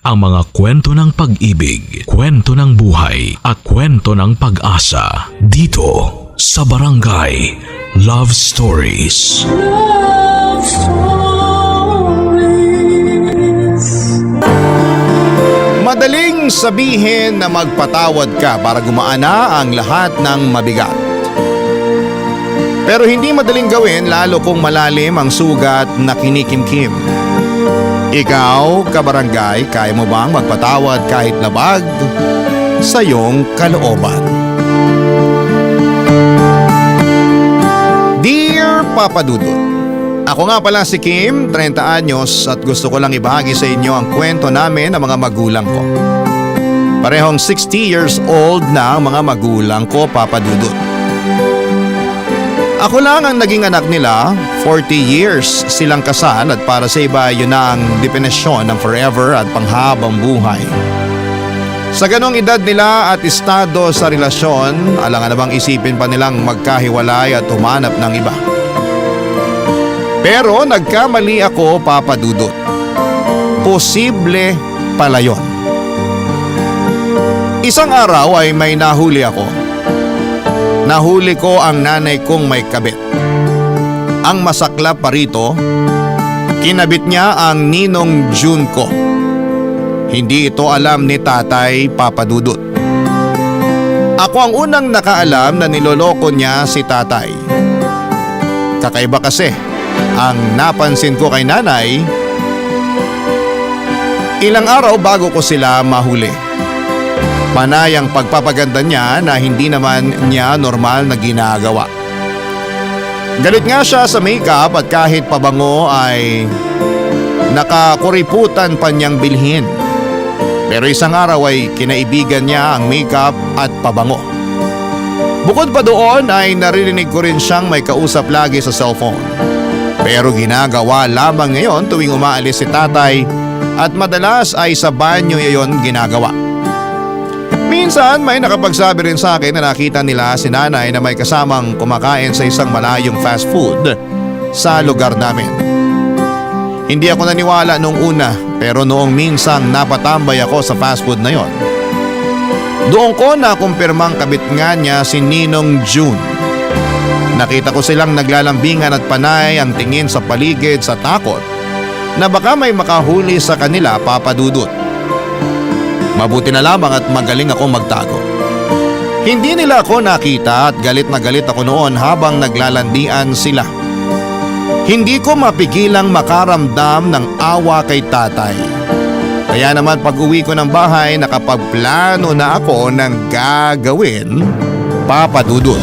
ang mga kwento ng pag-ibig, kwento ng buhay at kwento ng pag-asa dito sa Barangay Love Stories. Love Stories. Madaling sabihin na magpatawad ka para gumaan na ang lahat ng mabigat. Pero hindi madaling gawin lalo kung malalim ang sugat na kinikimkim. Ikaw, kabarangay, kaya mo bang magpatawad kahit labag sa iyong kalooban? Dear Papa Dudut, ako nga pala si Kim, 30 anyos at gusto ko lang ibahagi sa inyo ang kwento namin ng mga magulang ko. Parehong 60 years old na ang mga magulang ko, Papa Dudut. Ako lang ang naging anak nila, 40 years silang kasal at para sa iba yun na ang definisyon ng forever at panghabang buhay. Sa ganong edad nila at estado sa relasyon, alangan namang isipin pa nilang magkahiwalay at humanap ng iba. Pero nagkamali ako, Papa Dudut. Posible pala yun. Isang araw ay may nahuli ako. Nahuli ko ang nanay kong may kabit. Ang masaklap pa rito, kinabit niya ang ninong June ko. Hindi ito alam ni tatay, Papa Dudut. Ako ang unang nakaalam na niloloko niya si tatay. Kakaiba kasi, ang napansin ko kay nanay, ilang araw bago ko sila mahuli. Panay ang pagpapaganda niya na hindi naman niya normal na ginagawa. Galit nga siya sa makeup at kahit pabango ay nakakuriputan pa niyang bilhin. Pero isang araw ay kinaibigan niya ang makeup at pabango. Bukod pa doon ay naririnig ko rin siyang may kausap lagi sa cellphone. Pero ginagawa lamang ngayon tuwing umaalis si tatay at madalas ay sa banyo iyon ginagawa. Minsan may nakapagsabi rin sa akin na nakita nila si nanay na may kasamang kumakain sa isang malayong fast food sa lugar namin. Hindi ako naniwala noong una pero noong minsang napatambay ako sa fast food na yon, doon ko nakumpirmang kabit nga niya si Ninong June. Nakita ko silang naglalambingan at panay ang tingin sa paligid sa takot na baka may makahuli sa kanila, Papa Dudut. Mabuti na lamang at magaling akong magtago. Hindi nila ako nakita at galit na galit ako noon habang naglalandian sila. Hindi ko mapigilang makaramdam ng awa kay tatay. Kaya naman pag uwi ko ng bahay nakapagplano na ako ng gagawin, Papa Dudut.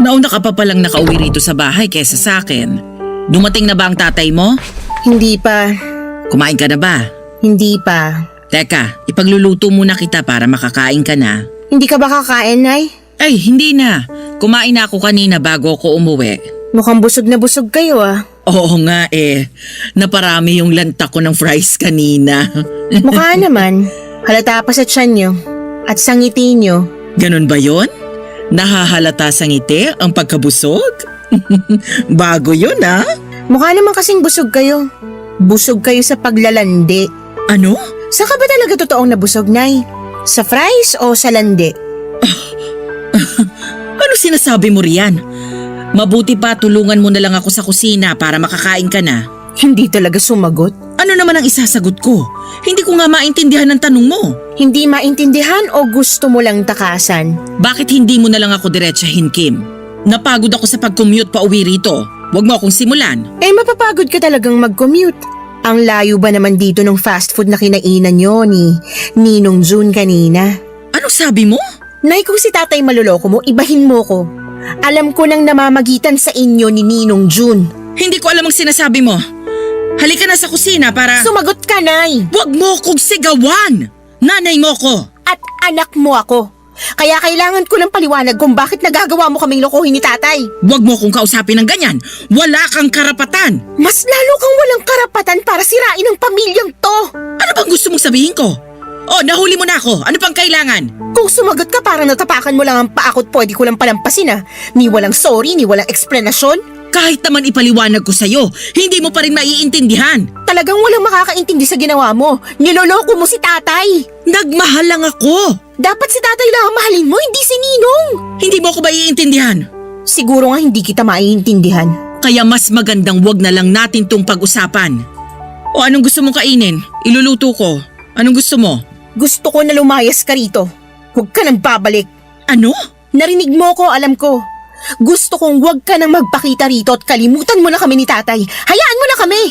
Nauna ka pa palang nakauwi rito sa bahay kesa sa akin. Dumating na ba ang tatay mo? Hindi pa. Kumain ka na ba? Hindi pa. Teka, ipagluluto muna kita para makakain ka na. Hindi ka ba kakain, Nay? Ay, hindi na. Kumain na ako kanina bago ako umuwi. Mukhang busog na busog kayo ah. Oo nga eh. Naparami yung lanta ko ng fries kanina. Mukha naman. Halata pa sa tiyan nyo. At sa ngiti nyo. Ganon ba yun? Nahahalata sa ngiti ang pagkabusog? Bago yun ah. Mukha naman kasing busog kayo. Busog kayo sa paglalandi. Ano? Saan ka ba talaga totoong nabusog, Nay? Sa fries o sa landi? Ano sinasabi mo riyan? Mabuti pa tulungan mo na lang ako sa kusina para makakain ka na. Hindi talaga sumagot. Ano naman ang isasagot ko? Hindi ko nga maintindihan ang tanong mo. Hindi maintindihan o gusto mo lang takasan? Bakit hindi mo na lang ako diretsahin, Kim? Napagod ako sa pag-commute pa uwi rito. Huwag mo akong simulan. Eh mapapagod ka talagang mag-commute. Ang layo ba naman dito ng fast food na kinainan nyo ni Ninong June kanina? Ano sabi mo? Nay, kung si tatay maluloko mo, ibahin mo ko. Alam ko nang namamagitan sa inyo ni Ninong June. Hindi ko alam ang sinasabi mo. Halika na sa kusina para... Sumagot ka, Nay! Huwag mo kong sigawan! Nanay mo ko! At anak mo ako. Kaya kailangan ko ng paliwanag kung bakit nagagawa mo kaming lokohin ni tatay. Huwag mo kong kausapin ng ganyan! Wala kang karapatan! Mas lalo kang walang karapatan para sirain ang pamilyang to. Ano bang gusto mong sabihin ko? Oh, nahuli mo na ako! Ano pang kailangan? Kung sumagot ka parang natapakan mo lang ang paa ko't pwede ko lang palampasin Ni walang sorry, ni walang eksplanasyon. Kahit naman ipaliwanag ko sa'yo, hindi mo pa rin maiintindihan. Talagang walang makakaintindi sa ginawa mo. Niloloko mo si tatay. Nagmahal lang ako! Dapat si tatay lang ang mahalin mo, hindi si Ninong. Hindi mo ako maiintindihan. Siguro nga hindi kita maiintindihan. Kaya mas magandang wag na lang natin tong pag-usapan. O anong gusto mong kainin? Iluluto ko. Anong gusto mo? Gusto ko na lumayas ka rito. Huwag ka nang babalik. Ano? Narinig mo ko, alam ko. Gusto kong huwag ka nang magpakita rito at kalimutan mo na kami ni tatay. Hayaan mo na kami.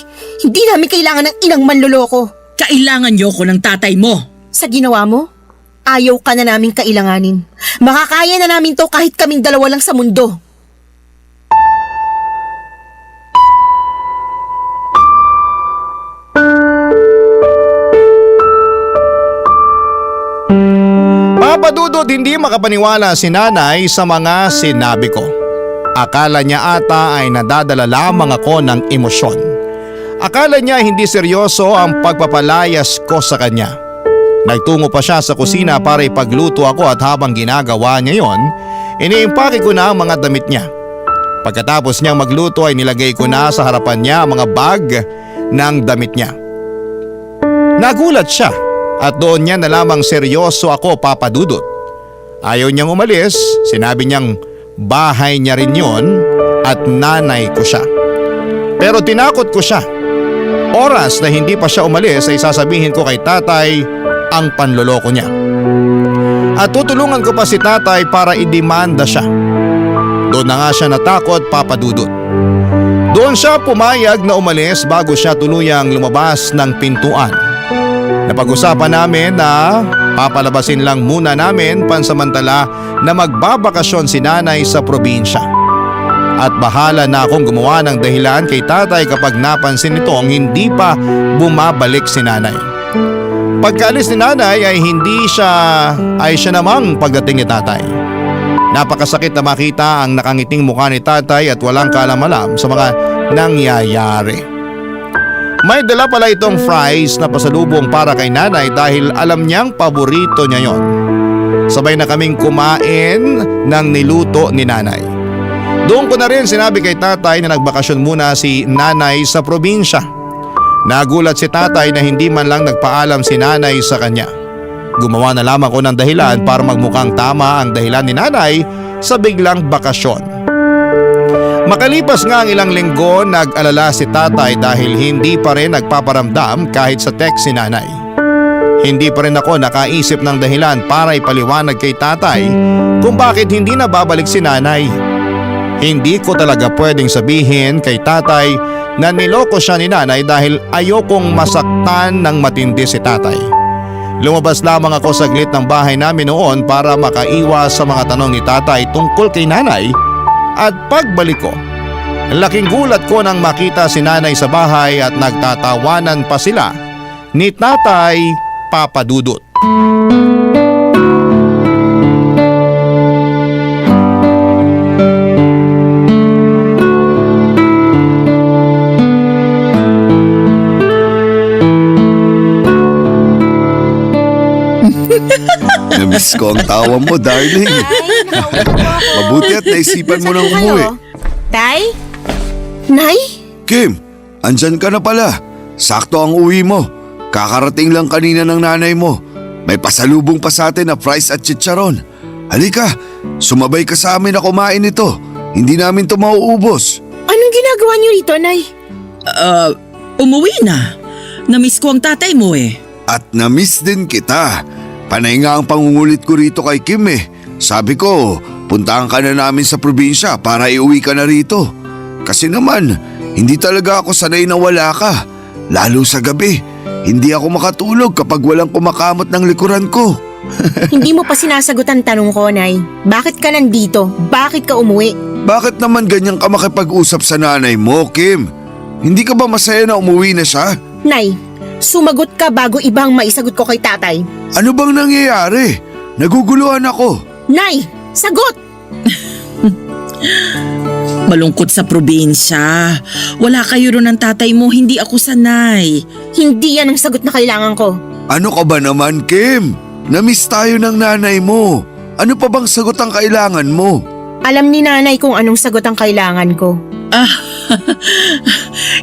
Hindi namin kailangan ng inang manloloko. Kailangan niyo ko ng tatay mo. Sa ginawa mo, ayaw ka na namin kailanganin. Makakaya na namin to kahit kaming dalawa lang sa mundo. Papadudod, hindi makapaniwala si nanay sa mga sinabi ko. Akala niya ata ay nadadala lamang ako ng emosyon. Akala niya hindi seryoso ang pagpapalayas ko sa kanya. Nagtungo pa siya sa kusina para ipagluto ako at habang ginagawa niya yon, iniimpake ko na ang mga damit niya. Pagkatapos niyang magluto ay nilagay ko na sa harapan niya ang mga bag ng damit niya. Nagulat siya. At doon niya na lamang seryoso ako, papadudot. Ayaw niyang umalis, sinabi niyang bahay niya rin yon at nanay ko siya. Pero tinakot ko siya. Oras na hindi pa siya umalis ay sasabihin ko kay tatay ang panloloko niya. At tutulungan ko pa si tatay para idemanda siya. Doon na nga siya natakot, papadudot. Doon siya pumayag na umalis bago siya tuluyang lumabas ng pintuan. Napag-usapan namin na papalabasin lang muna namin pansamantala na magbabakasyon si nanay sa probinsya. At bahala na akong gumawa ng dahilan kay tatay kapag napansin nitong hindi pa bumabalik si nanay. Pagkaalis ni nanay ay siya namang pagdating ni tatay. Napakasakit na makita ang nakangiting mukha ni tatay at walang kaalam-alam sa mga nangyayari. May dala pala itong fries na pasalubong para kay nanay dahil alam niyang paborito niya yon. Sabay na kaming kumain ng niluto ni nanay. Doon ko na rin sinabi kay tatay na nagbakasyon muna si nanay sa probinsya. Nagulat si tatay na hindi man lang nagpaalam si nanay sa kanya. Gumawa na lamang ko ng dahilan para magmukhang tama ang dahilan ni nanay sa biglang bakasyon. Makalipas nga ang ilang linggo, nag-alala si tatay dahil hindi pa rin nagpaparamdam kahit sa text si nanay. Hindi pa rin ako nakaisip ng dahilan para ipaliwanag kay tatay kung bakit hindi na babalik si nanay. Hindi ko talaga pwedeng sabihin kay tatay na niloko siya ni nanay dahil ayokong masaktan ng matindi si tatay. Lumabas lamang ako saglit ng bahay namin noon para makaiwas sa mga tanong ni tatay tungkol kay nanay. At pagbalik ko, laking gulat ko nang makita si nanay sa bahay at nagtatawanan pa sila ni tatay, papadudot. Namiss ko ang tawa mo, darling. Mabuti at naisipan mo nang umuwi. Tay? Nay? Kim, andyan ka na pala. Sakto ang uwi mo. Kakarating lang kanina ng nanay mo. May pasalubong pa sa atin na fries at chicharon. Halika, sumabay ka sa amin na kumain ito. Hindi namin ito mauubos. Anong ginagawa niyo rito, Nay? Umuwi na. Namiss ko ang tatay mo eh. At namiss din kita. Panay nga ang pangungulit ko rito kay Kim eh. Sabi ko, puntahan ka na namin sa probinsya para iuwi ka na rito. Kasi naman, hindi talaga ako sanay na wala ka. Lalo sa gabi, hindi ako makatulog kapag walang kumakamot ng likuran ko. Hindi mo pa sinasagot ang tanong ko, Nay. Bakit ka nandito? Bakit ka umuwi? Bakit naman ganyan ka makipag-usap sa nanay mo, Kim? Hindi ka ba masaya na umuwi na siya? Nay, sumagot ka bago ibang maisagot ko kay tatay. Ano bang nangyayari? Naguguluhan ako. Nay, sagot! Malungkot sa probinsya. Wala kayo ron ng tatay mo, hindi ako sanay. Hindi yan ang sagot na kailangan ko. Ano ka ba naman, Kim? Namiss tayo ng nanay mo. Ano pa bang sagot ang kailangan mo? Alam ni nanay kung anong sagot ang kailangan ko.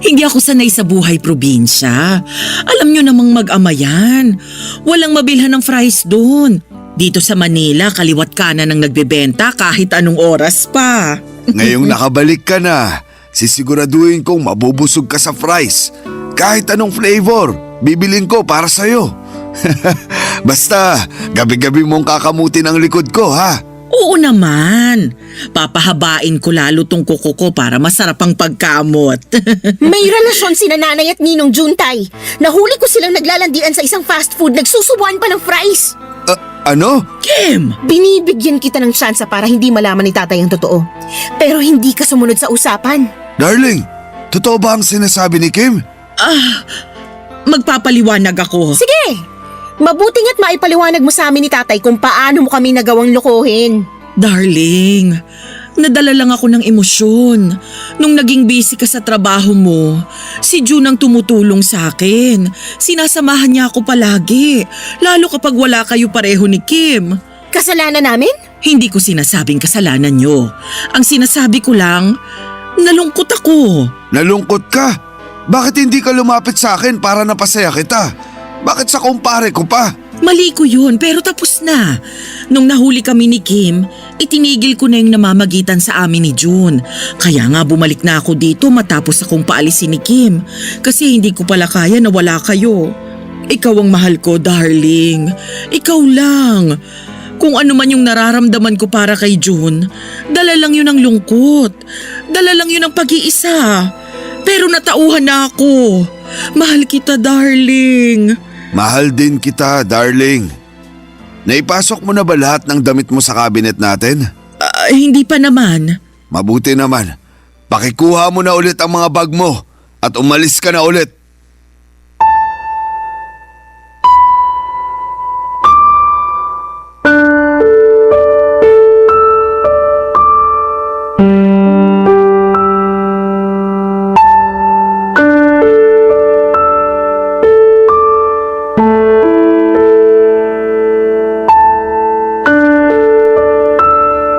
Hindi ako sanay sa buhay probinsya. Alam nyo namang mag-ama yan. Walang mabilhan ng fries doon. Dito sa Manila, kaliwat kanan ang nagbebenta kahit anong oras pa. Ngayong nakabalik ka na, sisiguraduhin kong mabubusog ka sa fries. Kahit anong flavor, bibilin ko para sa'yo. Basta, gabi-gabi mong kakamutin ang likod ko, ha? Oo naman. Papahabain ko lalo tong kuko ko para masarap ang pagkamot. May relasyon sina nanay at ninong Juntay. Nahuli ko silang naglalandian sa isang fast food, nagsusubuan pa ng fries. Ano? Kim! Binibigyan kita ng tsansa para hindi malaman ni tatay ang totoo. Pero hindi ka sumunod sa usapan. Darling, totoo ba ang sinasabi ni Kim? Magpapaliwanag ako. Sige! Mabuting at maipaliwanag mo sa amin ni tatay kung paano mo kami nagawang lokohin. Darling, nadala lang ako ng emosyon. Nung naging busy ka sa trabaho mo, si June ang tumutulong sa akin. Sinasamahan niya ako palagi, lalo kapag wala kayo pareho ni Kim. Kasalanan namin? Hindi ko sinasabing kasalanan niyo. Ang sinasabi ko lang, nalungkot ako. Nalungkot ka? Bakit hindi ka lumapit sa akin para napasaya kita? Bakit sa kumpare ko pa? Mali ko yun, pero tapos na. Nung nahuli kami ni Kim, itinigil ko na yung namamagitan sa amin ni June. Kaya nga bumalik na ako dito matapos akong paalisin ni Kim. Kasi hindi ko pala kaya na wala kayo. Ikaw ang mahal ko, darling. Ikaw lang. Kung ano man yung nararamdaman ko para kay June, dala lang yun ng lungkot. Dala lang yun ng pag-iisa. Pero natauhan na ako. Mahal kita, darling. Mahal din kita, darling. Naipasok mo na ba lahat ng damit mo sa cabinet natin? Hindi pa naman. Mabuti naman. Pakikuha mo na ulit ang mga bag mo at umalis ka na ulit.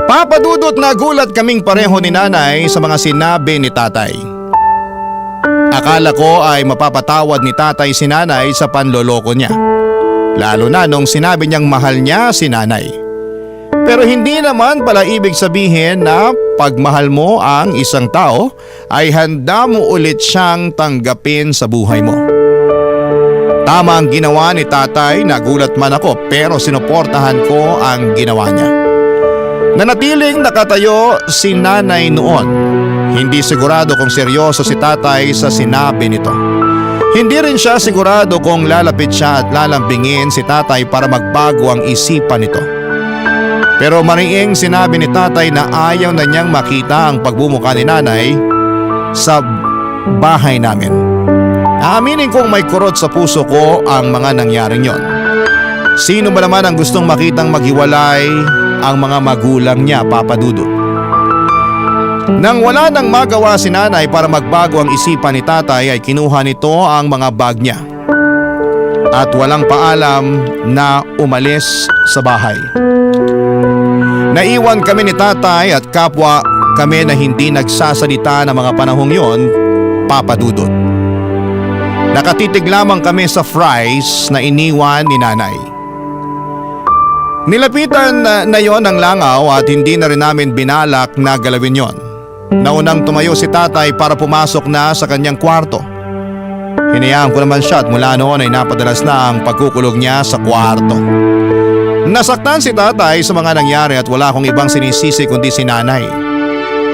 Papadudot na gulat kaming pareho ni nanay sa mga sinabi ni tatay. Akala ko ay mapapatawad ni tatay si nanay sa panloloko niya. Lalo na nung sinabi niyang mahal niya si nanay. Pero hindi naman pala ibig sabihin na pagmahal mo ang isang tao ay handa mo ulit siyang tanggapin sa buhay mo. Tama ang ginawa ni tatay, nagulat man ako pero sinuportahan ko ang ginawa niya. Nanatiling nakatayo si nanay noon. Hindi sigurado kung seryoso si tatay sa sinabi nito. Hindi rin siya sigurado kung lalapit siya at lalambingin si tatay para magbago ang isipan nito. Pero mariing sinabi ni tatay na ayaw na niyang makita ang pagbumuka ni nanay sa bahay namin. Aaminin kong may kurot sa puso ko ang mga nangyaring yon. Sino ba naman ang gustong makitang maghiwalay ang mga magulang niya, Papa Dudut? Nang wala nang magawa si nanay para magbago ang isipan ni tatay ay kinuha nito ang mga bag niya. At walang paalam na umalis sa bahay. Naiwan kami ni tatay at kapwa kami na hindi nagsasalita ng mga panahong yon, Papa Dudut. Nakatitig lamang kami sa fries na iniwan ni nanay. Nilapitan na yon ang langaw at hindi na rin namin binalak na galawin yon. Naunang tumayo si tatay para pumasok na sa kanyang kwarto. Hinayaan ko naman siya at mula noon ay napadalas na ang pagkukulog niya sa kwarto. Nasaktan si tatay sa mga nangyari at wala akong ibang sinisisi kundi si nanay.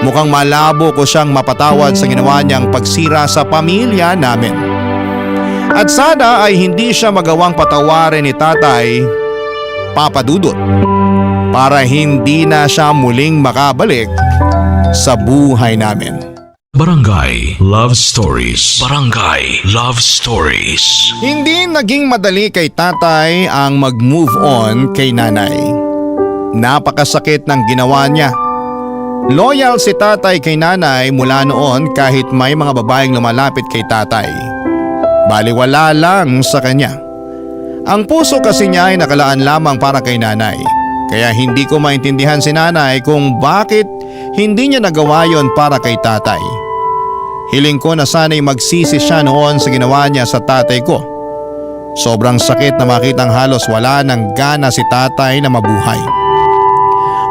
Mukhang malabo ko siyang mapatawad sa ginawa niyang pagsira sa pamilya namin. At sana ay hindi siya magawang patawarin ni tatay, Papa Dudut, para hindi na siya muling makabalik sa buhay namin. Barangay Love Stories. Barangay Love Stories. Hindi naging madali kay tatay ang mag-move on kay nanay. Napakasakit ng ginawa niya. Loyal si tatay kay nanay mula noon kahit may mga babaeng lumalapit kay tatay. Baliwala lang sa kanya. Ang puso kasi niya ay nakalaan lamang para kay nanay. Kaya hindi ko maintindihan si nanay kung bakit hindi niya nagawa yon para kay tatay. Hiling ko na sana'y magsisi siya noon sa ginawa niya sa tatay ko. Sobrang sakit na makitang halos wala ng gana si tatay na mabuhay.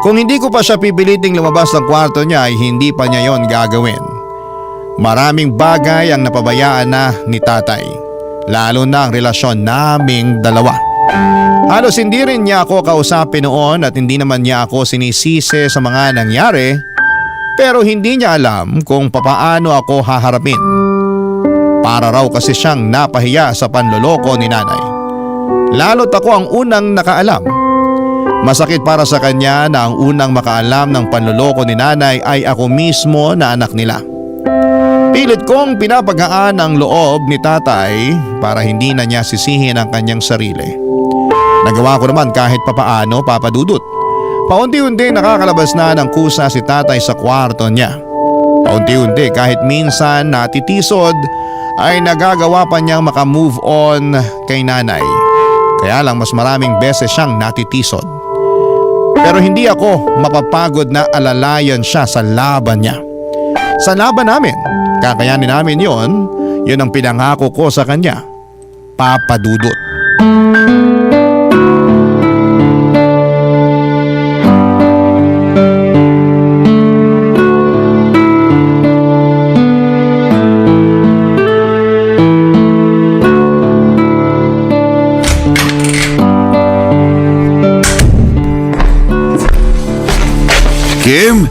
Kung hindi ko pa siya pipiliting lumabas ng kwarto niya ay hindi pa niya yon gagawin. Maraming bagay ang napabayaan na ni tatay. Lalo na ang relasyon naming dalawa. Halos hindi rin niya ako kausapin noon at hindi naman niya ako sinisisi sa mga nangyari, pero hindi niya alam kung papaano ako haharapin. Para raw kasi siyang napahiya sa panloloko ni nanay. Lalo't ako ang unang nakaalam. Masakit para sa kanya na ang unang makaalam ng panloloko ni nanay ay ako mismo na anak nila. Pilit kong pinapagaan ang loob ni tatay para hindi na niya sisihin ang kanyang sarili. Nagawa ko naman kahit papaano, Papa Dudut. Paunti-unti nakakalabas na ng kusa si tatay sa kwarto niya. Paunti-unti kahit minsan natitisod ay nagagawa pa niyang makamove on kay nanay. Kaya lang mas maraming beses siyang natitisod. Pero hindi ako mapapagod na alalayan siya sa laban niya. Sa laban namin, kakayanin namin yun ang pinangako ko sa kanya, Papa Dudut. Kim?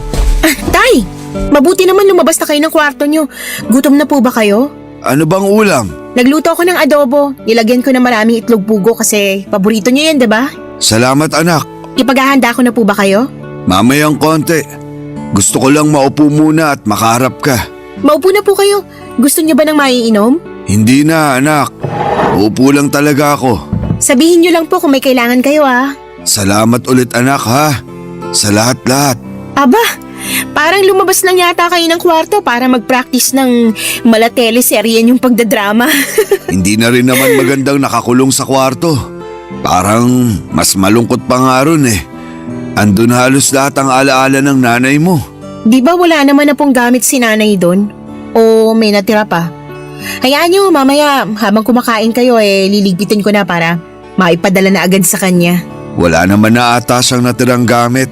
Tay! Mabuti naman lumabas na kayo ng kwarto nyo. Gutom na po ba kayo? Ano bang ulam? Nagluto ako ng adobo. Nilagyan ko ng maraming itlog pugo kasi paborito nyo yan, diba? Salamat anak. Ipaghahanda ko na po ba kayo? Mamayang konti. Gusto ko lang maupo muna at makaharap ka. Maupo na po kayo. Gusto nyo ba ng maiinom? Hindi na anak. Uupo lang talaga ako. Sabihin nyo lang po kung may kailangan kayo Salamat ulit anak ha. Sa lahat-lahat. Aba, parang lumabas lang yata kayo ng kwarto para mag-practice ng mala-teleserye yung pagdadrama. Hindi na rin naman magandang nakakulong sa kwarto. Parang mas malungkot pa nga ron eh. Andun halos lahat ang alaala ng nanay mo. Di ba wala naman na pong gamit si nanay doon? O may natira pa? Hayaan nyo, mamaya habang kumakain kayo liligpitin ko na para maipadala na agad sa kanya. Wala naman na ata siyang natirang gamit.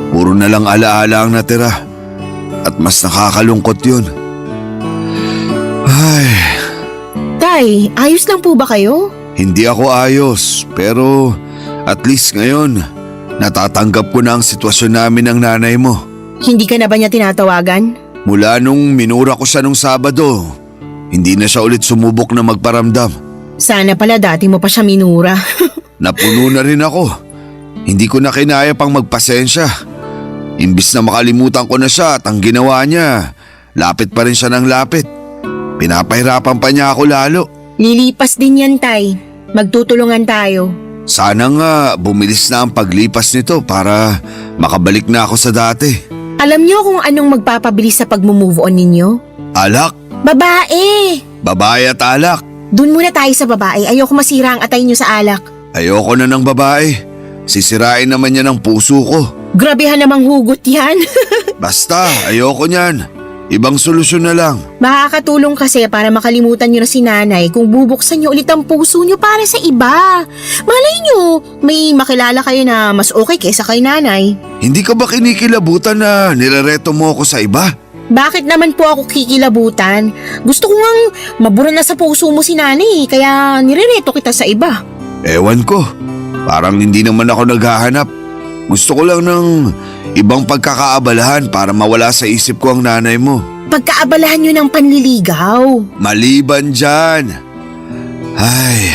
Puro na lang alaala ang natira. At mas nakakalungkot yun. Ay, Tay, ayos lang po ba kayo? hindi ako ayos. Pero at least ngayon, natatanggap ko na ang sitwasyon namin ng nanay mo. Hindi ka na ba niya tinatawagan? Mula nung minura ko siya nung Sabado, hindi na siya ulit sumubok na magparamdam. Sana pala dati mo pa siya minura. Napuno na rin ako. Hindi ko na kinaya pang magpasensya. Imbis na makalimutan ko na siya at ang ginawa niya, lapit pa rin siya ng lapit. Pinapahirapan pa niya ako lalo. Lilipas din yan, Tay. Magtutulungan tayo. Sana nga bumilis na ang paglipas nito para makabalik na ako sa dati. Alam niyo kung anong magpapabilis sa pag-move on ninyo? Alak, Babae! babae at alak. Doon muna tayo sa babae. Ayoko masira ang atay niyo sa alak. Ayoko na ng babae. Sisirain naman niya ng puso ko. Grabehan namang hugot yan. Basta, ayoko niyan. Ibang solusyon na lang. Makakatulong kasi para makalimutan niyo na si nanay kung bubuksan niyo ulit ang puso niyo para sa iba. Malay niyo, may makilala kayo na mas okay kaysa kay nanay. Hindi ka ba kinikilabutan na nirereto mo ako sa iba? Bakit naman po ako kikilabutan? Gusto ko ngang mabura na sa puso mo si nanay kaya nirereto kita sa iba. Ewan ko. Parang hindi naman ako naghahanap. Gusto ko lang ng ibang pagkakaabalahan para mawala sa isip ko ang nanay mo. Pagkaabalahan niyo ng panliligaw. Maliban dyan. Ay,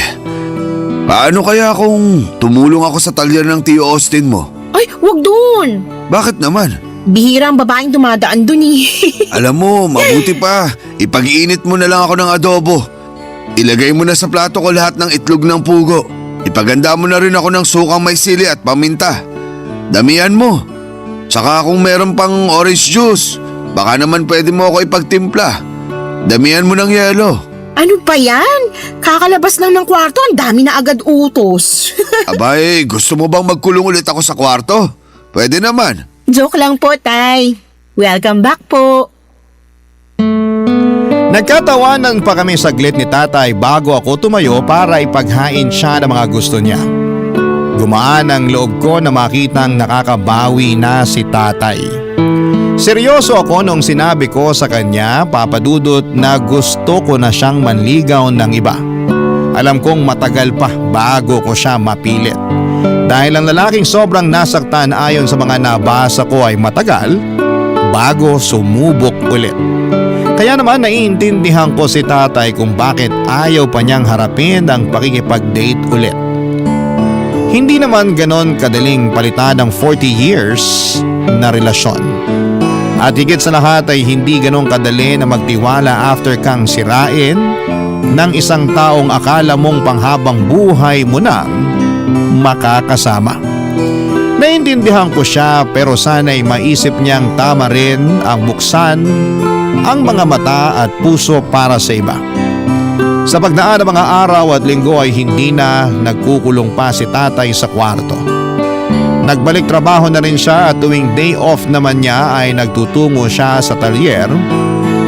paano kaya kung tumulong ako sa talyer ng Tio Austin mo? Ay, wag doon. Bakit naman? Bihira ang babaeng dumadaan dun eh. Alam mo, mabuti pa. Ipag-iinit mo na lang ako ng adobo. Ilagay mo na sa plato ko lahat ng itlog ng pugo. Ipaganda mo na rin ako ng sukang may sili at paminta. Damihan mo. Tsaka kung meron pang orange juice, baka naman pwede mo ako ipagtimpla. Damihan mo ng yelo. Ano pa yan? Kakalabas lang ng kwarto, ang dami na agad utos. Abay, gusto mo bang magkulong ulit ako sa kwarto? Pwede naman. Joke lang po, Tay. Welcome back po. Nagkatawanan pa kami saglit ni tatay bago ako tumayo para ipaghain siya ng mga gusto niya. Gumaan ang loob ko na makitang nakakabawi na si tatay. Seryoso ako nung sinabi ko sa kanya, Papa Dudut, na gusto ko na siyang manligaw ng iba. Alam kong matagal pa bago ko siya mapilit. Dahil ang lalaking sobrang nasaktan ayon sa mga nabasa ko ay matagal bago sumubok ulit. Kaya naman naiintindihan ko si tatay kung bakit ayaw pa niyang harapin ang pakikipag-date ulit. Hindi naman ganon kadaling palitan ng 40 years na relasyon. At higit sa lahat ay hindi ganon kadali na magtiwala after kang sirain ng isang taong akala mong panghabang buhay mo nang makakasama. Naiintindihan ko siya pero sana'y maisip niyang tama rin ang buksan ang mga mata at puso para sa iba. Sa pagdaan ng mga araw at linggo ay hindi na nagkukulong pa si tatay sa kwarto. Nagbalik trabaho na rin siya at tuwing day off naman niya ay nagtutungo siya sa talyer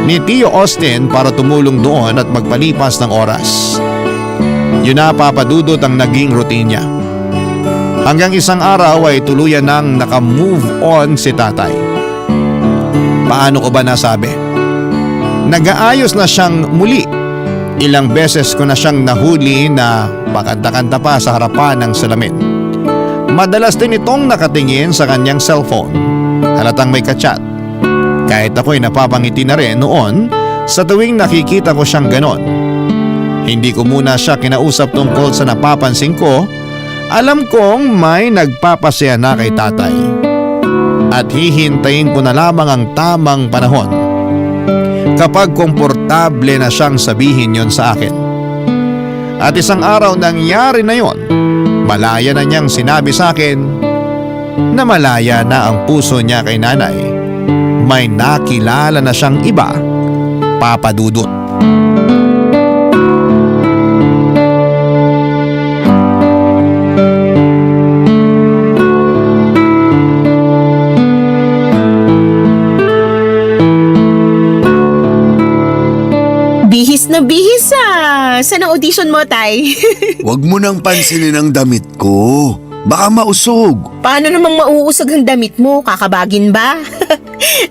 ni Tio Austin para tumulong doon at magpalipas ng oras. Yun na, Papa Dudut, ang naging routine niya. Hanggang isang araw ay tuluyan nang nakamove on si tatay. Paano ko ba nasabi? Nag-aayos na siyang muli. Ilang beses ko na siyang nahuli na pakanta-kanta pa sa harapan ng salamin. Madalas din itong nakatingin sa kanyang cellphone. Halatang may kachat. Kahit ako'y napapangiti na rin noon sa tuwing nakikita ko siyang ganon. Hindi ko muna siya kinausap tungkol sa napapansin ko. Alam kong may nagpapasaya na kay tatay. At hihintayin ko na lamang ang tamang panahon kapag komportable na siyang sabihin yon sa akin. At isang araw nangyari na yon. Malaya na niyang sinabi sa akin na malaya na ang puso niya kay nanay. May nakilala na siyang iba, Papa Dudut. Bihis na bihis ah. Saan ang audition mo, Tay? Huwag mo nang pansinin ang damit ko. Baka mausog. Paano namang mauusog ang damit mo? Kakabagin ba?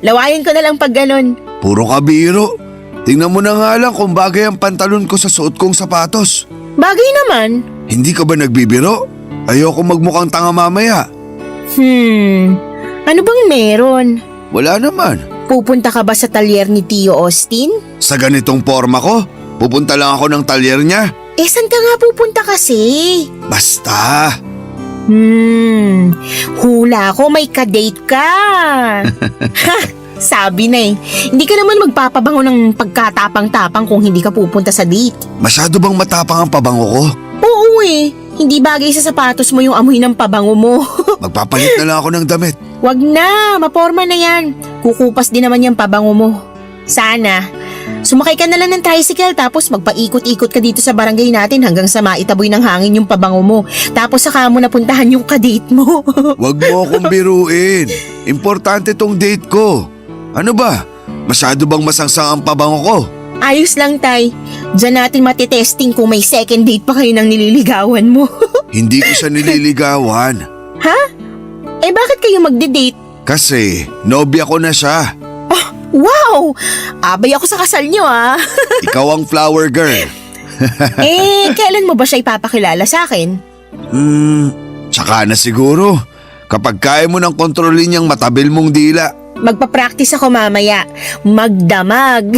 Lawayan ko na lang pag ganon. Puro kabiro. Tingnan mo na nga lang kung bagay ang pantalon ko sa suot kong sapatos. Bagay naman. Hindi ka ba nagbibiro? Ayoko magmukhang tanga mamaya. Ano bang meron? Wala naman. Pupunta ka ba sa talyer ni Tio Austin? Sa ganitong forma ko, pupunta lang ako ng talyer niya. Eh, saan ka nga pupunta kasi? Basta. Hula ko may kadate ka. Ha, sabi na eh. Hindi ka naman magpapabango ng pagkatapang-tapang kung hindi ka pupunta sa date. Masyado bang matapang ang pabango ko? Oo eh. Hindi bagay sa sapatos mo yung amoy ng pabango mo. Magpapalit na lang ako ng damit. Wag na, maporma na yan. Kukupas din naman yung pabango mo. Sana. Sumakay ka na lang ng tricycle tapos magpaikot-ikot ka dito sa barangay natin hanggang sa maitaboy ng hangin yung pabango mo. Tapos saka mo napuntahan yung kadate mo. Huwag mo akong biruin. Importante tong date ko. Ano ba? Masyado bang masangsang ang pabango ko? Ayos lang, Tay. Diyan natin matitesting kung may second date pa kayo ng nililigawan mo. Hindi ko siya nililigawan. Ha? Eh bakit kayo magde-date? Kasi nobya ko na siya. Wow! Abay ako sa kasal nyo ah. Ikaw ang flower girl. Eh, kailan mo ba siya ipapakilala sa akin? Tsaka na siguro. Kapag kaya mo nang kontrolin yung matabil mong dila. Magpa-practice ako mamaya. Magdamag.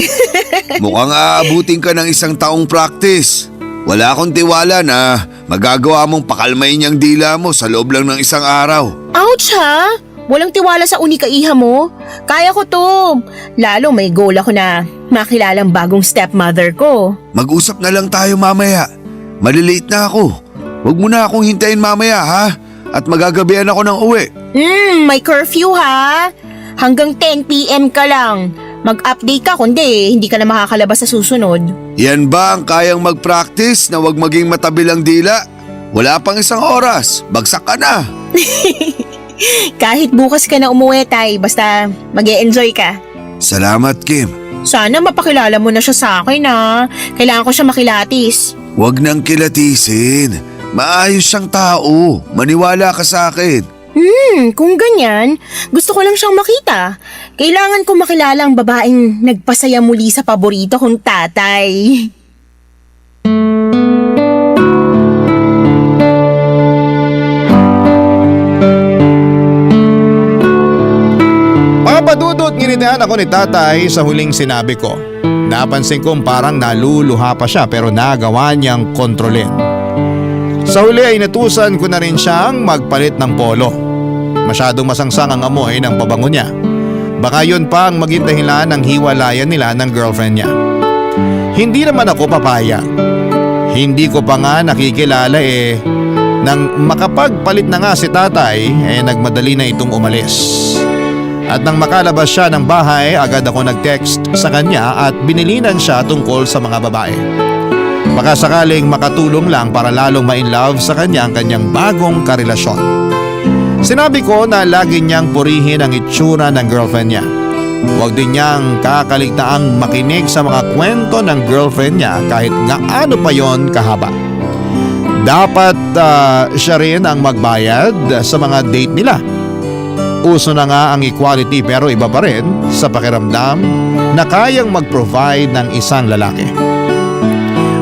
Mukhang aabutin ka ng isang taong practice. Wala akong tiwala na magagawa mong pakalmayin yung dila mo sa loob lang ng isang araw. Ouch ha? Walang tiwala sa unika-iha mo. Kaya ko to. Lalo may goal ako na makilalang bagong stepmother ko. Mag-usap na lang tayo mamaya. Malilate na ako. Huwag mo na akong hintayin mamaya ha. At magagabihan ako ng uwi. May curfew ha. Hanggang 10 p.m. ka lang. Mag-update ka kundi hindi ka na makakalabas sa susunod. Yan ba ang kayang mag-practice na wag maging matabilang dila? Wala pang isang oras. Bagsak ka na. Kahit bukas ka na umuwi, Tay, basta mag-e-enjoy ka. Salamat, Kim. Sana mapakilala mo na siya sa akin ha. Kailangan ko siya makilatis. Huwag nang kilatisin. Maayos siyang tao. Maniwala ka sa akin. Kung ganyan, gusto ko lang siyang makita. Kailangan ko makilala ang babaeng nagpasaya muli sa paborito kong tatay. Papadudot nginitian ako ni tatay sa huling sinabi ko. Napansin kong parang naluluha pa siya pero nagawa niyang kontrolin. Sa huli ay natusan ko na rin siyang magpalit ng polo. Masyadong masangsang ang amoy ng pabango niya. Baka yun pa ang maging dahilan ng hiwalayan nila ng girlfriend niya. Hindi naman ako papayag. Hindi ko pa nga nakikilala nang makapagpalit na nga si tatay nagmadali na itong umalis. At nang makalabas siya ng bahay, agad ako nag-text sa kanya at binilinan siya tungkol sa mga babae. Baka sakaling makatulong lang para lalong ma-inlove sa kanya ang kanyang bagong karelasyon. Sinabi ko na lagi niyang purihin ang itsura ng girlfriend niya. Huwag din niyang kakaligtaang makinig sa mga kwento ng girlfriend niya kahit gaano pa yon kahaba. Dapat siya rin ang magbayad sa mga date nila. Uso na nga ang equality pero iba pa rin sa pakiramdam na kayang mag-provide ng isang lalaki.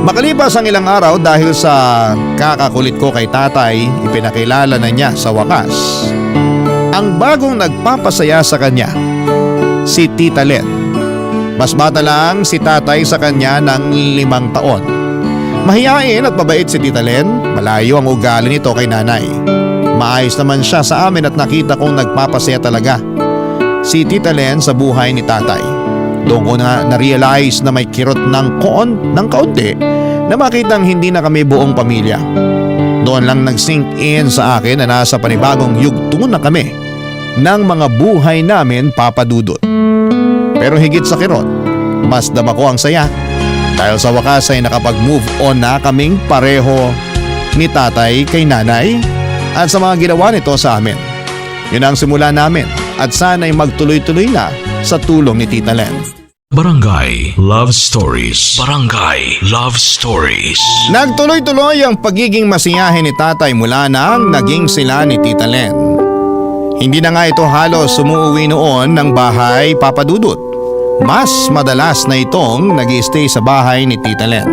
Makalipas ang ilang araw dahil sa kakakulit ko kay tatay, ipinakilala na niya sa wakas ang bagong nagpapasaya sa kanya, si Tita Len. Mas bata lang si tatay sa kanya ng 5 taon. Mahiyain at mabait si Tita Len, malayo ang ugali nito kay nanay. Maayos naman siya sa amin at nakita kong nagpapasaya talaga si Tita Len sa buhay ni tatay. Doon ko na-realize na may kirot ng kaunti na makitang hindi na kami buong pamilya. Doon lang nag-sink in sa akin na nasa panibagong yugto na kami ng mga buhay namin, papadudot. Pero higit sa kirot, mas dama ko ang saya dahil sa wakas ay nakapag-move on na kaming pareho ni tatay kay nanay at sa mga ginawa nito sa amin. Yun ang simula namin at sana'y magtuloy-tuloy na sa tulong ni Tita Len. Barangay Love Stories. Barangay Love Stories. Nagtuloy-tuloy ang pagiging masiyahin ni tatay mula nang naging sila ni Tita Len. Hindi na nga ito halos sumuuwi noon ng bahay, papadudot. Mas madalas na itong nag-i-stay sa bahay ni Tita Len.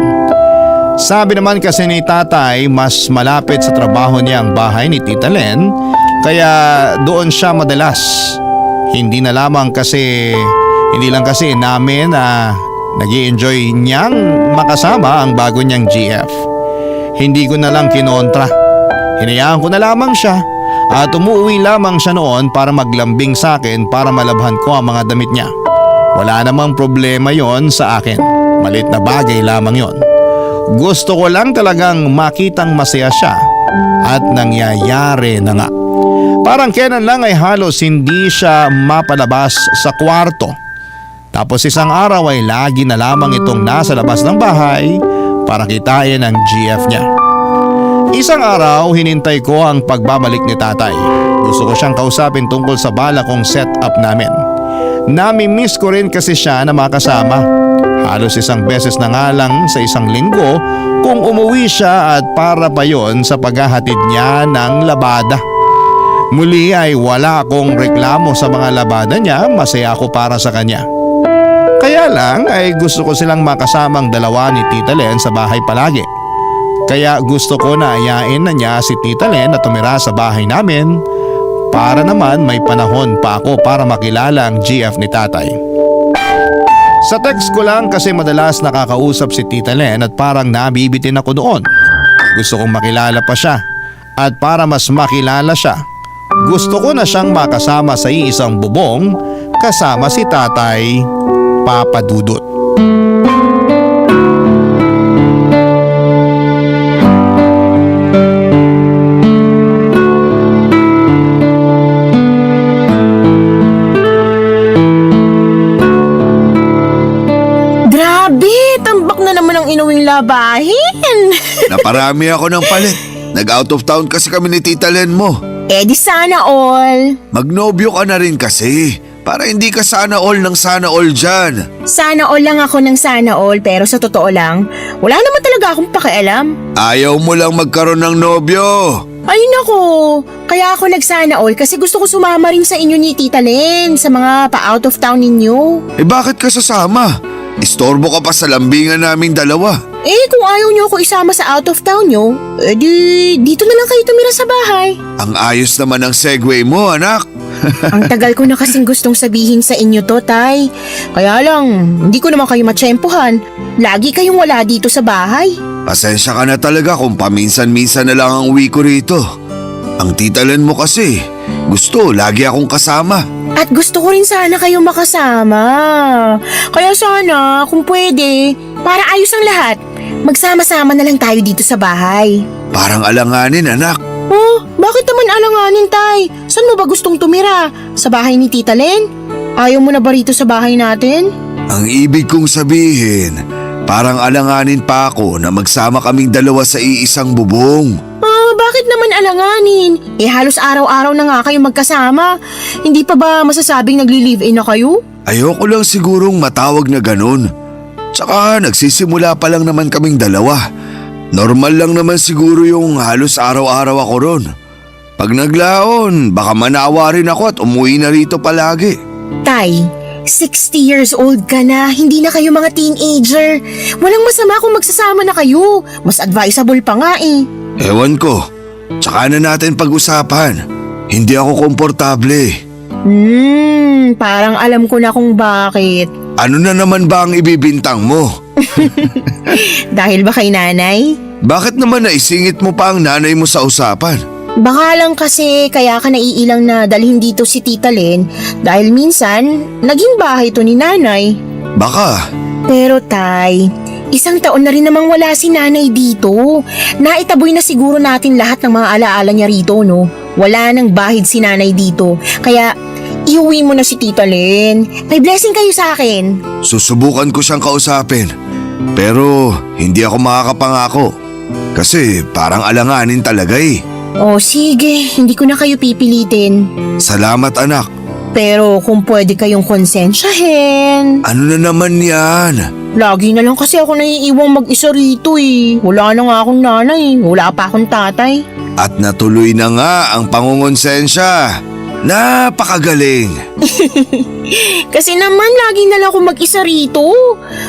Sabi naman kasi ni tatay mas malapit sa trabaho niya ang bahay ni Tita Len kaya doon siya madalas. Hindi lang kasi namin nag-i-enjoy niyang makasama ang bago niyang GF. Hindi ko na lang kinontra. Hinayaan ko na lamang siya at umuwi lamang siya noon para maglambing sa akin para malabhan ko ang mga damit niya. Wala namang problema yon sa akin. Malit na bagay lamang yon. Gusto ko lang talagang makitang masaya siya at nangyayari na nga. Parang kailan lang ay halos hindi siya mapalabas sa kwarto. Tapos isang araw ay lagi na lamang itong nasa labas ng bahay para kitain ang GF niya. Isang araw hinintay ko ang pagbabalik ni tatay. Gusto ko siyang kausapin tungkol sa bala kong setup namin. Nami-miss ko rin kasi siya na makasama. Halos isang beses na nga lang sa isang linggo kung umuwi siya at para pa yon sa paghahatid niya ng labada. Muli ay wala akong reklamo sa mga labada niya, masaya ako para sa kanya. Kaya lang ay gusto ko silang makasamang dalawa ni Tita Len sa bahay palagi. Kaya gusto ko na ayain na niya si Tita Len na tumira sa bahay namin para naman may panahon pa ako para makilala ang GF ni tatay. Sa text ko lang kasi madalas nakakausap si Tita Len at parang nabibitin ako doon. Gusto kong makilala pa siya at para mas makilala siya, Gusto ko na siyang makasama sa iisang bubong kasama si Tatay Papa Dudut. Grabe, tambak na naman ang inuwing labahin. Naparami ako ng palit. Nag-out of town kasi kami ni Tita Len mo. Eh di sana all. Magnobyo ka na rin kasi. Para hindi ka sana all ng sana all dyan. Sana all lang ako ng sana all pero sa totoo lang, wala naman talaga akong pakialam. Ayaw mo lang magkaroon ng nobyo. Ay nako, kaya ako nagsana all kasi gusto ko sumama rin sa inyo ni Tita Len sa mga pa-out of town ninyo. Eh bakit ka sasama? Istorbo ka pa sa lambingan naming dalawa. Eh kung ayaw nyo ako isama sa out of town nyo, eh di dito na lang kayo tumira sa bahay. Ang ayos naman ng segue mo, anak. Ang tagal ko na kasing gustong sabihin sa inyo to, Tay. Kaya lang, hindi ko naman kayo matsyempohan. Lagi kayong wala dito sa bahay. Pasensya ka na talaga kung paminsan-minsan na lang ang uwi ko rito. Ang Tita Len mo kasi, gusto lagi akong kasama. At gusto ko rin sana kayong makasama. Kaya sana, kung pwede, para ayos ang lahat, magsama-sama na lang tayo dito sa bahay. Parang alanganin, anak. Oh, bakit naman alanganin, Tay? Saan mo ba gustong tumira? Sa bahay ni Tita Len? Ayaw mo na ba rito sa bahay natin? Ang ibig kong sabihin, parang alanganin pa ako na magsama kaming dalawa sa iisang bubong. Ah, bakit naman alanganin? Eh halos araw-araw na nga kayo magkasama. Hindi pa ba masasabing nagli-live-in na kayo? Ayoko lang sigurong matawag na ganun. Tsaka nagsisimula pa lang naman kaming dalawa. Normal lang naman siguro yung halos araw-araw ako ron. Pag naglaon, baka manawa rin ako at umuwi na rito palagi. Tay, 60 years old ka na, hindi na kayo mga teenager. Walang masama kung magsasama na kayo. Mas advisable pa nga eh. Ewan ko, tsaka na natin pag-usapan. Hindi ako komportable. Parang alam ko na kung bakit. Ano na naman ba ang ibibintang mo? Dahil ba kay nanay? Bakit naman naisingit mo pa ang nanay mo sa usapan? Baka lang kasi kaya ka naiilang na dalhin dito si Tita Len dahil minsan naging bahay to ni nanay. Baka. Pero Tay, isang taon na rin namang wala si nanay dito. Naitaboy na siguro natin lahat ng mga alaala niya rito, no? Wala nang bahid si nanay dito. Kaya iuwi mo na si Tita Len. May blessing kayo sa akin. Susubukan ko siyang kausapin. Pero hindi ako makakapangako. Kasi parang alanganin talaga eh. Oh sige, hindi ko na kayo pipilitin. Salamat anak. Pero kung pwede kayong konsensyahin. Ano na naman yan? Lagi na lang kasi ako naiiwang mag-isa rito eh. Wala na nga akong nanay, wala pa akong tatay. At natuloy na nga ang pangungonsensya. Napakagaling. Kasi naman lagi na lang ako mag-isa rito.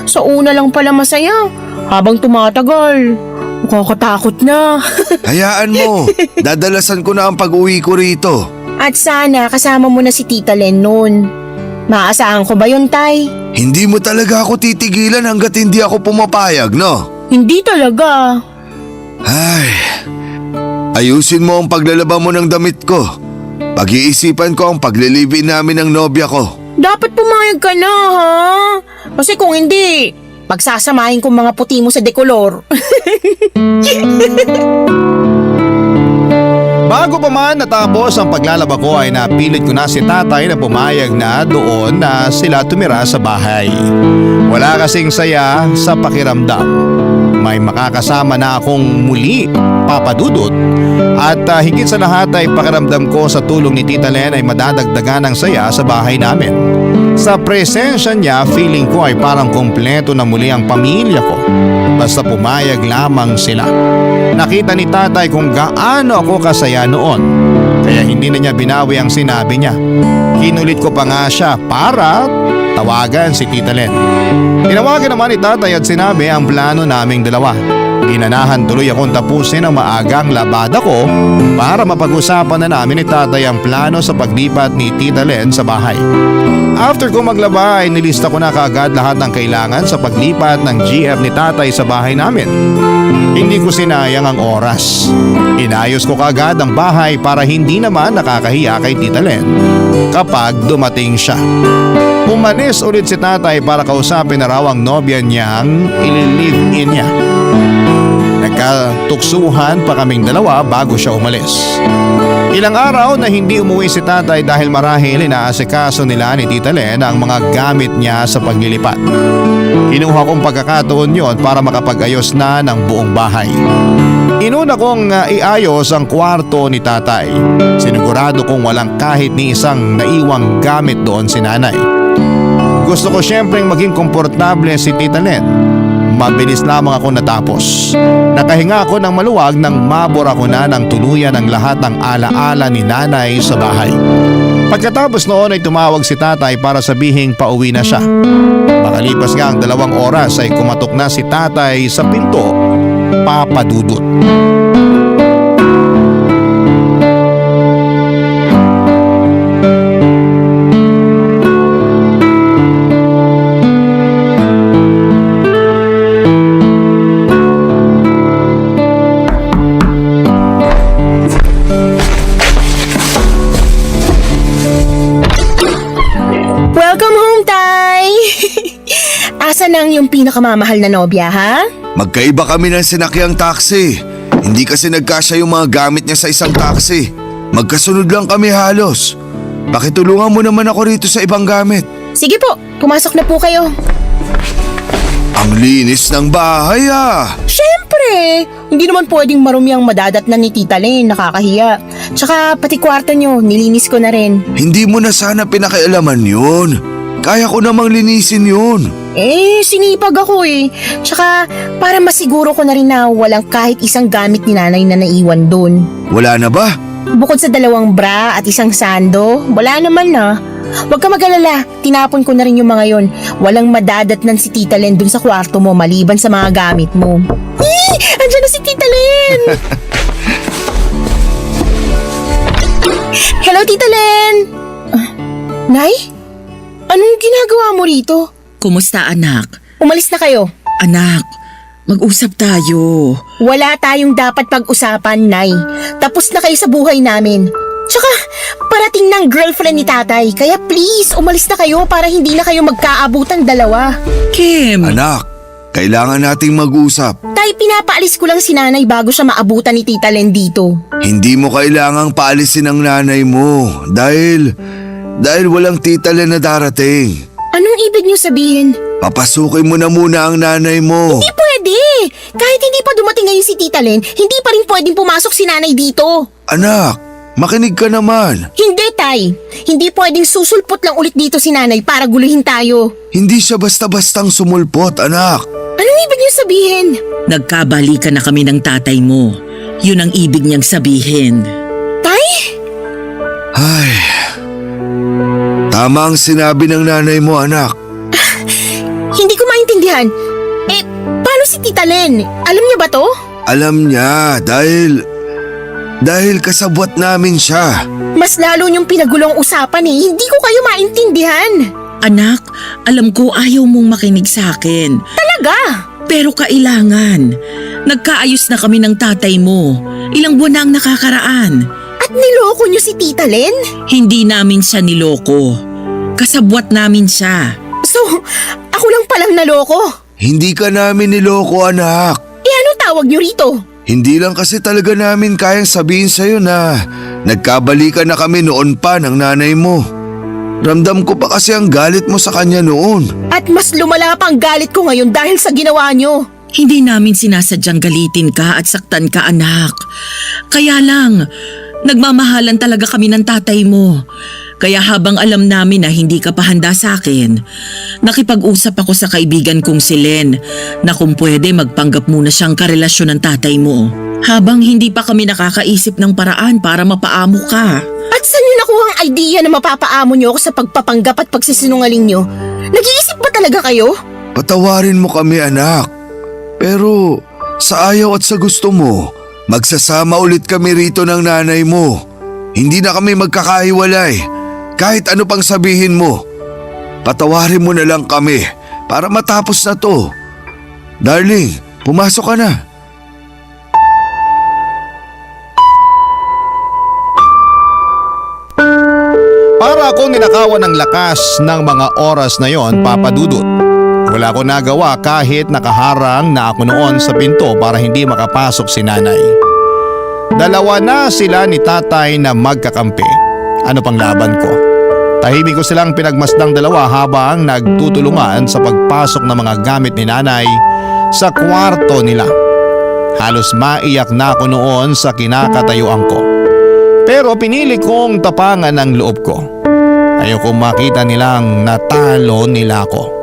Sa una lang pala masaya. Habang tumatagal, nakakatakot na. Hayaan mo, dadalasan ko na ang pag-uwi ko rito. At sana kasama mo na si Tita Len noon. Maaasahan ko ba yun, Tay? Hindi mo talaga ako titigilan hanggat hindi ako pumapayag, no? Hindi talaga. Ay, ayusin mo ang paglalaba mo ng damit ko. Pag-iisipan ko ang paglilibin namin ng nobya ko. Dapat pumayag ka na, ha? Kasi kung hindi, pagsasamahin ko mga puti mo sa dekolor. Bago pa man natapos ang paglalaba ko ay napilit ko na si tatay na pumayag na doon na sila tumira sa bahay. Wala kasing saya sa pakiramdam. May makakasama na akong muli, Papa Dudut. At higit sa lahat ay pakiramdam ko sa tulong ni Tita Len ay madadagdagan ng saya sa bahay namin. Sa presensya niya, feeling ko ay parang kompleto na muli ang pamilya ko. Basta pumayag lamang sila. Nakita ni tatay kung gaano ako kasaya noon. Kaya hindi na niya binawi ang sinabi niya. Kinulit ko pa nga siya para tawagan si Tita Len. Tinawagan naman ni tatay at sinabi ang plano naming dalawa. Inanahan tuloy akong tapusin ang maagang labada ko para mapag-usapan na namin ni tatay ang plano sa paglipat ni Tita Len sa bahay. After ko maglaba ay nilista ko na kaagad lahat ng kailangan sa paglipat ng GF ni tatay sa bahay namin. Hindi ko sinayang ang oras. Inayos ko kaagad ang bahay para hindi naman nakakahiya kay Tita Len kapag dumating siya. Umalis ulit si tatay para kausapin na raw ang nobya niyang ililive-in niya. Nagkatuksuhan pa kaming dalawa bago siya umalis. Ilang araw na hindi umuwi si tatay dahil marahil inaasikaso nila ni Tita Len ang mga gamit niya sa paglilipat. Kinuha kong pagkakataon yon para makapag-ayos na ng buong bahay. Inuna kong iayos ang kwarto ni tatay. Sinigurado kong walang kahit ni isang naiwang gamit doon si nanay. Gusto ko siyempreng maging komportable si Tita Len. Mabilis lamang ako natapos. Nakahinga ako ng maluwag nang mabura ko na ng tuluyan ang lahat ng alaala ni nanay sa bahay. Pagkatapos noon ay tumawag si tatay para sabihing pauwi na siya. Makalipas nga ang 2 oras ay kumatok na si tatay sa pinto, papadudot. Welcome home, Tay! Asan ang yung pinakamamahal na nobya, ha? Magkaiba kami ng sinakyang taxi. Hindi kasi nagkasya yung mga gamit niya sa isang taxi. Magkasunod lang kami halos. Pakitulungan mo naman ako rito sa ibang gamit. Sige po, pumasok na po kayo. Ang linis ng bahay ah. Siyempre! Hindi naman pwedeng marumi ang madadat na ni Tita Len, nakakahiya. Tsaka pati kwarto nyo, nilinis ko na rin. Hindi mo na sana pinakialaman yun. Kaya ko namang linisin yun. Sinipag ako eh. Tsaka para masiguro ko na rin na walang kahit isang gamit ni nanay na naiwan doon. Wala na ba? Bukod sa 2 bra at isang sando, wala naman na. Huwag ka mag-alala, tinapon ko na rin yung mga yon. Walang madadatnan si Tita Len dun sa kwarto mo maliban sa mga gamit mo. Andiyan na si Tita Len! Hello, Tita Len! Nay? Anong ginagawa mo rito? Kumusta anak? Umalis na kayo. Anak, mag-usap tayo. Wala tayong dapat pag-usapan, Nay. Tapos na kayo sa buhay namin. Tsaka, parating ng girlfriend ni tatay. Kaya please, umalis na kayo para hindi na kayo magkaabutan dalawa. Kim! Anak, kailangan nating mag-usap. Tay, pinapaalis ko lang si nanay bago siya maabutan ni Tita Len dito. Hindi mo kailangang paalisin ang nanay mo dahil walang Tita Len na darating. Anong ibig niyo sabihin? Papasukin mo na muna ang nanay mo. Hindi pwede! Kahit hindi pa dumating ngayon si Tita Len, hindi pa rin pwedeng pumasok si nanay dito. Anak, makinig ka naman. Hindi, Tay. Hindi pwedeng susulpot lang ulit dito si nanay para guluhin tayo. Hindi siya basta-bastang sumulpot, anak. Anong ibig niyo sabihin? Nagkabalikan na kami ng tatay mo. Yun ang ibig niyang sabihin. Tay? Ay, tama ang sinabi ng nanay mo, anak. Hindi ko maintindihan. Paano si Tita Len? Alam niya ba to? Alam niya dahil kasabwat namin siya. Mas lalo niyong pinagulong usapan eh. Hindi ko kayo maintindihan. Anak, alam ko ayaw mong makinig sa akin. Talaga? Pero kailangan. Nagkaayos na kami ng tatay mo. Ilang buwan na ang nakakaraan. At niloko niyo si Tita Len? Hindi namin siya niloko. Kasabwat namin siya. So, ako lang palang naloko? Hindi ka namin niloko, anak. Ano tawag niyo rito? Hindi lang kasi talaga namin kayang sabihin sa'yo na nagkabalikan na kami noon pa ng nanay mo. Ramdam ko pa kasi ang galit mo sa kanya noon. At mas lumala pa ang galit ko ngayon dahil sa ginawa niyo. Hindi namin sinasadyang galitin ka at saktan ka, anak. Kaya lang, nagmamahalan talaga kami ng tatay mo. Kaya habang alam namin na hindi ka pa handa sa akin, nakipag-usap ako sa kaibigan kong si Len na kung pwede magpanggap muna siyang karelasyon ng tatay mo. Habang hindi pa kami nakakaisip ng paraan para mapaamo ka. At saan niyo nakuha ang idea na mapapaamo niyo ako sa pagpapanggap at pagsisinungaling niyo? Nag-iisip ba talaga kayo? Patawarin mo kami, anak. Pero Sa ayaw at sa gusto mo, magsasama ulit kami rito ng nanay mo. Hindi na kami magkakahiwalay. Kahit ano pang sabihin mo. Patawarin mo na lang kami para matapos na to. Darling, pumasok ka na. Para akong ninakawan ng lakas ng mga oras na yon, Papa Dudut. Wala ko nagawa kahit nakaharang na ako noon sa pinto para hindi makapasok si nanay. Dalawa na sila ni tatay na magkakampi. Ano pang laban ko? Tahimik ko silang pinagmasdang dalawa habang nagtutulungan sa pagpasok ng mga gamit ni nanay sa kwarto nila. Halos maiyak na ako noon sa kinakatayuan ko. Pero pinili kong tapangan ang loob ko. Ayokong makita nilang natalo nila ako.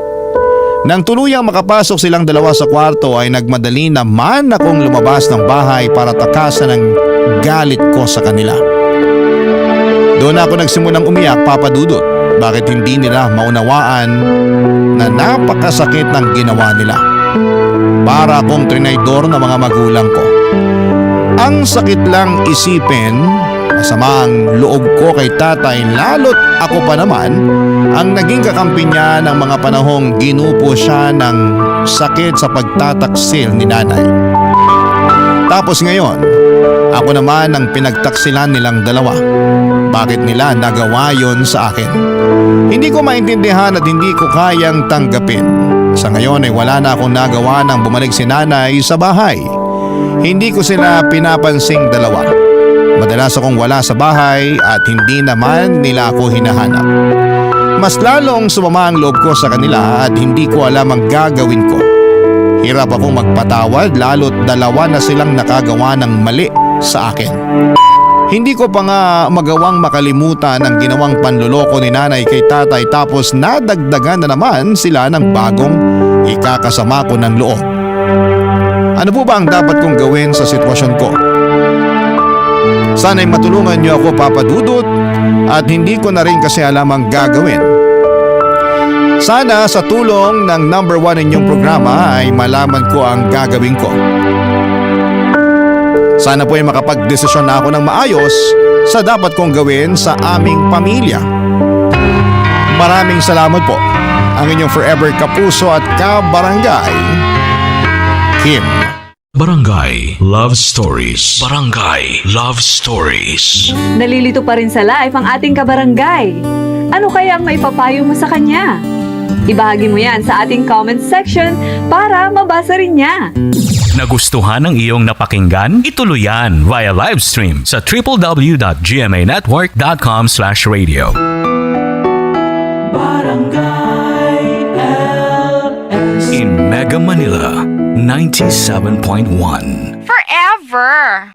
Nang tuluyang makapasok silang dalawa sa kwarto ay nagmadali naman akong lumabas ng bahay para takasan ang galit ko sa kanila. Doon ako nagsimulang umiyak, Papa Dudut. Bakit hindi nila maunawaan na napakasakit ng ginawa nila? Para akong trinaydor ng mga magulang ko. Ang sakit lang isipin, masama ang loob ko kay tatay lalo't ako pa naman ang naging kakampi niya ng mga panahong ginupo siya ng sakit sa pagtataksil ni nanay. Tapos ngayon, ako naman ang pinagtaksilan nilang dalawa. Bakit nila nagawa yon sa akin? Hindi ko maintindihan at hindi ko kayang tanggapin. Sa ngayon ay wala na akong nagawa nang bumalik si nanay sa bahay. Hindi ko sila pinapansing dalawa. Madalas akong wala sa bahay at hindi naman nila ako hinahanap. Mas lalong sumama ang loob ko sa kanila at hindi ko alam ang gagawin ko. Hirap akong magpatawad lalo't dalawa na silang nakagawa ng mali sa akin. Hindi ko pa nga magawang makalimutan ang ginawang panloloko ni nanay kay tatay tapos nadagdagan na naman sila ng bagong ikakasama ko ng loob. Ano po ba ang dapat kong gawin sa sitwasyon ko? Sana'y matulungan niyo ako, Papa Dudut, at hindi ko na rin kasi alam ang gagawin. Sana sa tulong ng number 1 ninyong programa ay malaman ko ang gagawin ko. Sana po ay makapagdesisyon na ako ng maayos sa dapat kong gawin sa aming pamilya. Maraming salamat po. Ang inyong forever kapuso at kabarangay, Kim. Barangay Love Stories. Barangay Love Stories. Nalilito pa rin sa live ang ating kabarangay. Ano kaya ang maipapayo mo sa kanya? Ibahagi mo yan sa ating comment section para mabasa rin niya. Nagustuhan ng iyong napakinggan? Ituloy yan via live stream sa www.gmanetwork.com/radio. Barangay LS. In Mega Manila, 97.1. Forever.